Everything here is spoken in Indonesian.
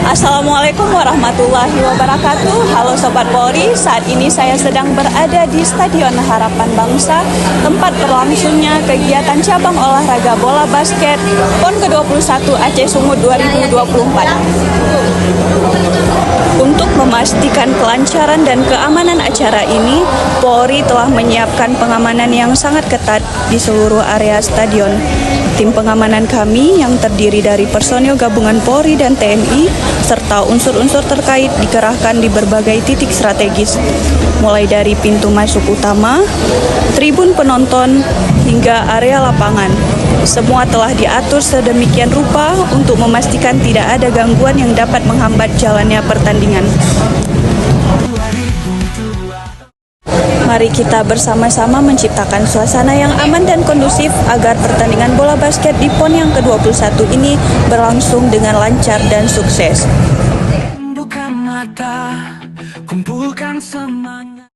Assalamualaikum warahmatullahi wabarakatuh. Halo Sobat Polri, saat ini saya sedang berada di Stadion Harapan Bangsa, tempat berlangsungnya kegiatan cabang olahraga bola basket PON ke-21 Aceh Sumut 2024. Untuk memastikan kelancaran dan keamanan acara ini, Polri telah menyiapkan pengamanan yang sangat ketat di seluruh area stadion. Tim pengamanan kami yang terdiri dari personil gabungan Polri dan TNI serta unsur-unsur terkait dikerahkan di berbagai titik strategis, mulai dari pintu masuk utama, tribun penonton, hingga area lapangan. Semua telah diatur sedemikian rupa untuk memastikan tidak ada gangguan yang dapat menghambat jalannya pertandingan. Mari kita bersama-sama menciptakan suasana yang aman dan kondusif agar pertandingan bola basket di PON yang ke-21 ini berlangsung dengan lancar dan sukses. Bukan mata, kumpulkan semangat.